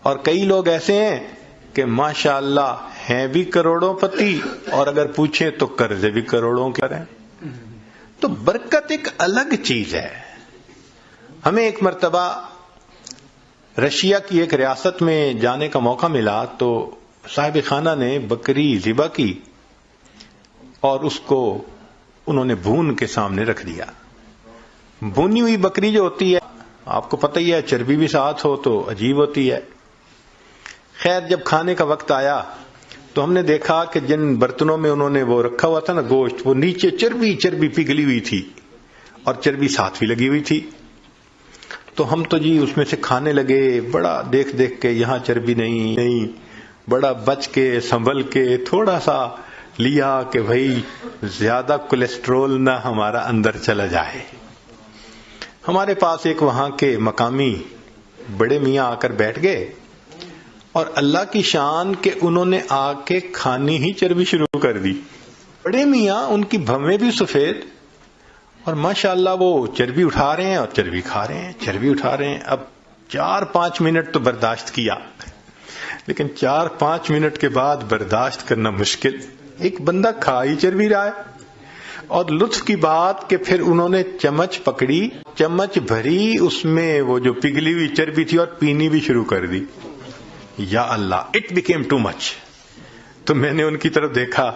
اور کئی لوگ ایسے ہیں کہ ماشاءاللہ ہیں بھی کروڑوں پتی اور اگر پوچھیں تو قرضے بھی کروڑوں کے ہیں. تو برکت ایک الگ چیز ہے. ہمیں ایک مرتبہ رشیا کی ایک ریاست میں جانے کا موقع ملا تو صاحب خانہ نے بکری ذبح کی اور اس کو انہوں نے بھون کے سامنے رکھ دیا. بھونی ہوئی بکری جو ہوتی ہے آپ کو پتہ ہی ہے چربی بھی ساتھ ہو تو عجیب ہوتی ہے. خیر جب کھانے کا وقت آیا تو ہم نے دیکھا کہ جن برتنوں میں انہوں نے وہ رکھا ہوا تھا نا گوشت، وہ نیچے چربی پگھلی ہوئی تھی اور چربی ساتھ بھی لگی ہوئی تھی. تو ہم تو جی اس میں سے کھانے لگے، بڑا دیکھ کے یہاں چربی نہیں، بڑا بچ کے سنبھل کے تھوڑا سا لیا کہ بھائی زیادہ کولیسٹرول نہ ہمارا اندر چلا جائے. ہمارے پاس ایک وہاں کے مقامی بڑے میاں آ کر بیٹھ گئے اور اللہ کی شان کہ انہوں نے آ کے کھانی ہی چربی شروع کر دی. بڑے میاں ان کی بھویں بھی سفید اور ماشاءاللہ وہ چربی اٹھا رہے ہیں اور چربی کھا رہے ہیں، چربی اٹھا رہے ہیں. اب 4-5 منٹ تو برداشت کیا، لیکن 4-5 منٹ کے بعد برداشت کرنا مشکل. ایک بندہ کھا ہی چربی رہا ہے. اور لطف کی بات کہ پھر انہوں نے چمچ پکڑی، چمچ بھری اس میں وہ جو پگھلی ہوئی چربی تھی اور پینی بھی شروع کر دی. یا اللہ، اٹ بیکیم ٹو مچ. تو میں نے ان کی طرف دیکھا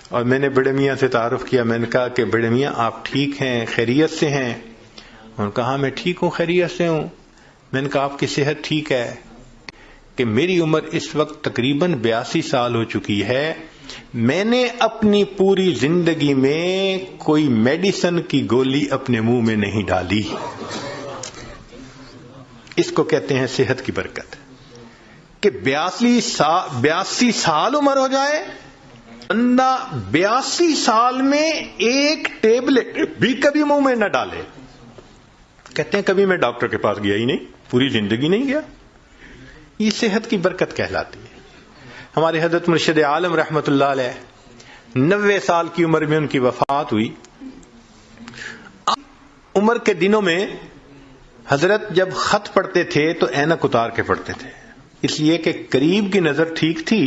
اور میں نے بڑے میاں سے تعارف کیا. میں نے کہا کہ بڑے میاں آپ ٹھیک ہیں، خیریت سے ہیں؟ انہوں نے کہا میں ٹھیک ہوں، خیریت سے ہوں. میں نے کہا آپ کی صحت ٹھیک ہے؟ کہ میری عمر اس وقت تقریباً 82 سال ہو چکی ہے. میں نے اپنی پوری زندگی میں کوئی میڈیسن کی گولی اپنے منہ میں نہیں ڈالی. اس کو کہتے ہیں صحت کی برکت. کہ 82 سال عمر ہو جائے، بندہ 82 سال میں ایک ٹیبلٹ بھی کبھی منہ میں نہ ڈالے. کہتے ہیں کبھی میں ڈاکٹر کے پاس گیا ہی نہیں، پوری زندگی نہیں گیا. یہ صحت کی برکت کہلاتی ہے. ہمارے حضرت مرشد عالم رحمت اللہ علیہ 90 سال کی عمر میں ان کی وفات ہوئی. عمر کے دنوں میں حضرت جب خط پڑھتے تھے تو اینک اتار کے پڑھتے تھے، اس لیے کہ قریب کی نظر ٹھیک تھی،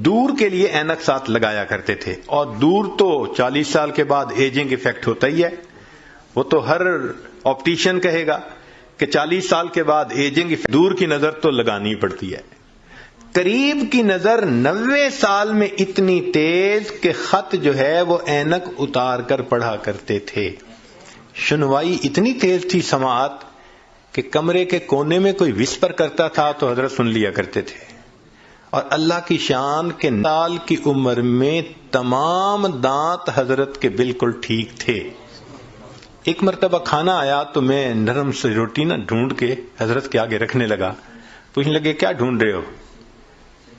دور کے لیے اینک ساتھ لگایا کرتے تھے. اور دور تو 40 سال کے بعد ایجنگ ایفیکٹ ہوتا ہی ہے. وہ تو ہر آپٹیشین کہے گا کہ 40 سال کے بعد ایجنگ ایفیکٹ، دور کی نظر تو لگانی پڑتی ہے. قریب کی نظر 90 سال میں اتنی تیز کہ خط جو ہے وہ اینک اتار کر پڑھا کرتے تھے. سنوائی اتنی تیز تھی سماعت کہ کمرے کے کونے میں کوئی وسپر کرتا تھا تو حضرت سن لیا کرتے تھے. اور اللہ کی شان کے سال کی عمر میں تمام دانت حضرت کے بالکل ٹھیک تھے. ایک مرتبہ کھانا آیا تو میں نرم سی روٹی نہ ڈھونڈ کے حضرت کے آگے رکھنے لگا. پوچھنے لگے کیا ڈھونڈ رہے ہو؟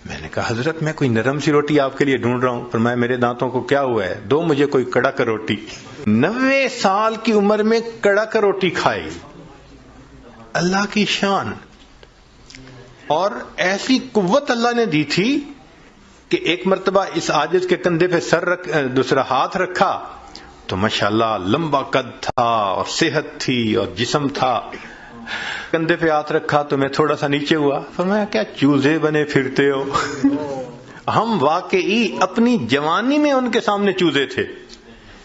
میں نے کہا حضرت میں کوئی نرم سی روٹی آپ کے لیے ڈھونڈ رہا ہوں. فرمایا میرے دانتوں کو کیا ہوا ہے؟ دو مجھے کوئی کڑک روٹی. 90 سال کی عمر میں کڑک روٹی کھائی. اللہ کی شان. اور ایسی قوت اللہ نے دی تھی کہ ایک مرتبہ اس عاجز کے کندھے پہ دوسرا ہاتھ رکھا تو ماشاءاللہ لمبا قد تھا اور صحت تھی اور جسم تھا. کندھے پہ ہاتھ رکھا تو میں تھوڑا سا نیچے ہوا. فرمایا کیا چوزے بنے پھرتے ہو؟ ہم واقعی اپنی جوانی میں ان کے سامنے چوزے تھے.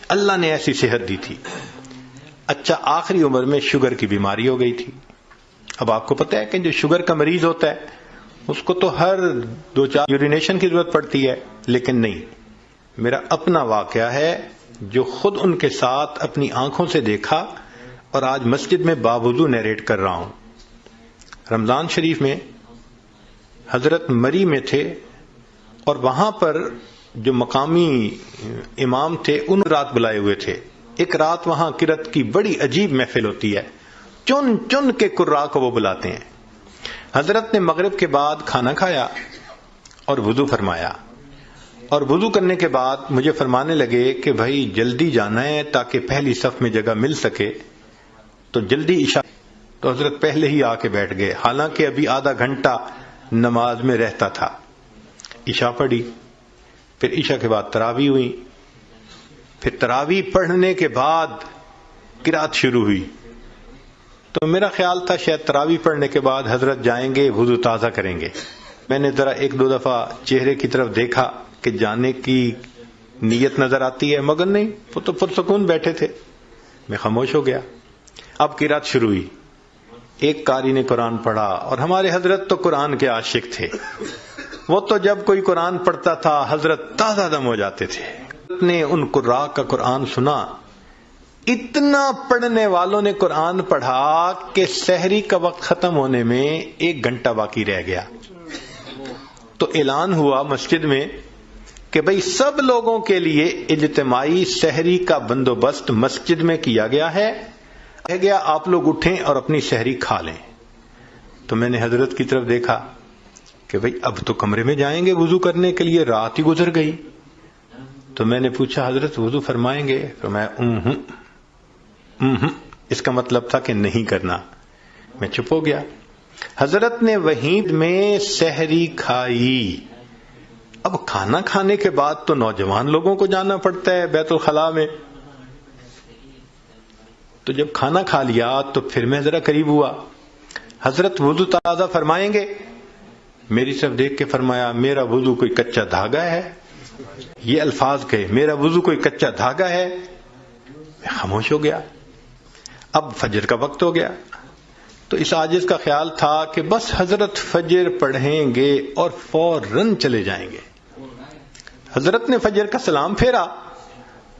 اللہ نے ایسی صحت دی تھی. اچھا آخری عمر میں شوگر کی بیماری ہو گئی تھی. اب آپ کو پتہ ہے کہ جو شوگر کا مریض ہوتا ہے اس کو تو ہر 2-4 یورینیشن کی ضرورت پڑتی ہے، لیکن نہیں. میرا اپنا واقعہ ہے جو خود ان کے ساتھ اپنی آنکھوں سے دیکھا اور آج مسجد میں باوضو نیریٹ کر رہا ہوں. رمضان شریف میں حضرت مری میں تھے اور وہاں پر جو مقامی امام تھے ان رات بلائے ہوئے تھے. ایک رات وہاں قرات کی بڑی عجیب محفل ہوتی ہے، چن چن کے قراء کو وہ بلاتے ہیں. حضرت نے مغرب کے بعد کھانا کھایا اور وضو فرمایا، اور وضو کرنے کے بعد مجھے فرمانے لگے کہ بھائی جلدی جانا ہے تاکہ پہلی صف میں جگہ مل سکے، تو جلدی عشاء. تو حضرت پہلے ہی آ کے بیٹھ گئے، حالانکہ ابھی آدھا گھنٹہ نماز میں رہتا تھا. عشاء پڑھی، پھر عشاء کے بعد تراویح ہوئی، پھر تراویح پڑھنے کے بعد قرات شروع ہوئی. تو میرا خیال تھا شاید تراویح پڑھنے کے بعد حضرت جائیں گے وضو تازہ کریں گے. میں نے ذرا ایک دو دفعہ چہرے کی طرف دیکھا کہ جانے کی نیت نظر آتی ہے، مگر نہیں، وہ تو پرسکون بیٹھے تھے. میں خاموش ہو گیا. اب قرات شروع ہوئی. ایک قاری نے قرآن پڑھا، اور ہمارے حضرت تو قرآن کے عاشق تھے. وہ تو جب کوئی قرآن پڑھتا تھا حضرت تازہ دم ہو جاتے تھے. نے ان قراء کا قرآن سنا. اتنا پڑھنے والوں نے قرآن پڑھا کہ سحری کا وقت ختم ہونے میں 1 گھنٹہ باقی رہ گیا. تو اعلان ہوا مسجد میں کہ بھئی سب لوگوں کے لیے اجتماعی سحری کا بندوبست مسجد میں کیا گیا ہے. کہا گیا آپ لوگ اٹھیں اور اپنی سحری کھا لیں. تو میں نے حضرت کی طرف دیکھا کہ بھئی اب تو کمرے میں جائیں گے وضو کرنے کے لیے، رات ہی گزر گئی. تو میں نے پوچھا حضرت وضو فرمائیں گے؟ فرمایا اس کا مطلب تھا کہ نہیں کرنا. میں چپ ہو گیا. حضرت نے وہیں میں سحری کھائی. اب کھانا کھانے کے بعد تو نوجوان لوگوں کو جانا پڑتا ہے بیت الخلاء میں. تو جب کھانا کھا لیا تو پھر میں ذرا قریب ہوا. حضرت وضو تازہ فرمائیں گے؟ میری طرف دیکھ کے فرمایا میرا وضو کوئی کچا دھاگا ہے. یہ الفاظ کہے میرا وضو کوئی کچا دھاگا ہے. میں خاموش ہو گیا. اب فجر کا وقت ہو گیا. تو اس عاجز کا خیال تھا کہ بس حضرت فجر پڑھیں گے اور فوراً چلے جائیں گے. حضرت نے فجر کا سلام پھیرا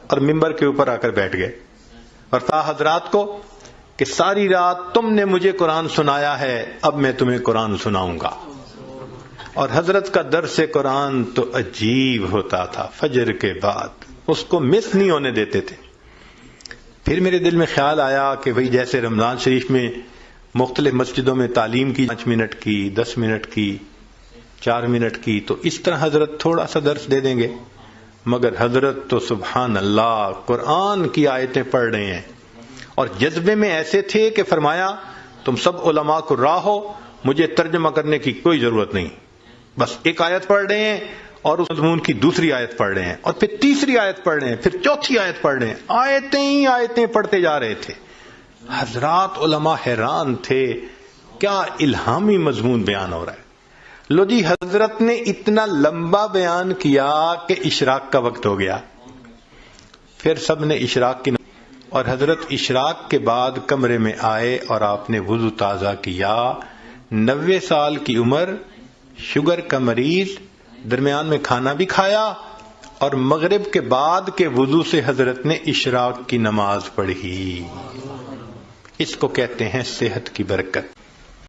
اور ممبر کے اوپر آ کر بیٹھ گئے اور کہا حضرات کو کہ ساری رات تم نے مجھے قرآن سنایا ہے، اب میں تمہیں قرآن سناؤں گا. اور حضرت کا درس قرآن تو عجیب ہوتا تھا. فجر کے بعد اس کو مس نہیں ہونے دیتے تھے. پھر میرے دل میں خیال آیا کہ بھئی جیسے رمضان شریف میں مختلف مسجدوں میں تعلیم کی 5 منٹ کی، 10 منٹ کی، 4 منٹ کی، تو اس طرح حضرت تھوڑا سا درس دے دیں گے. مگر حضرت تو سبحان اللہ قرآن کی آیتیں پڑھ رہے ہیں اور جذبے میں ایسے تھے کہ فرمایا تم سب علماء کو راہ ہو، مجھے ترجمہ کرنے کی کوئی ضرورت نہیں. بس ایک آیت پڑھ رہے ہیں اور اس مضمون کی دوسری آیت پڑھ رہے ہیں اور پھر تیسری آیت پڑھ رہے ہیں، پھر چوتھی آیت پڑھ رہے ہیں. آیتیں ہی آیتیں پڑھتے جا رہے تھے. حضرات علماء حیران تھے کیا الہامی مضمون بیان ہو رہا ہے. لو جی حضرت نے اتنا لمبا بیان کیا کہ اشراق کا وقت ہو گیا. پھر سب نے اشراق کی اور حضرت اشراق کے بعد کمرے میں آئے اور آپ نے وضو تازہ کیا. 90 سال کی عمر، شوگر کا مریض، درمیان میں کھانا بھی کھایا اور مغرب کے بعد کے وضو سے حضرت نے اشراق کی نماز پڑھی. اس کو کہتے ہیں صحت کی برکت.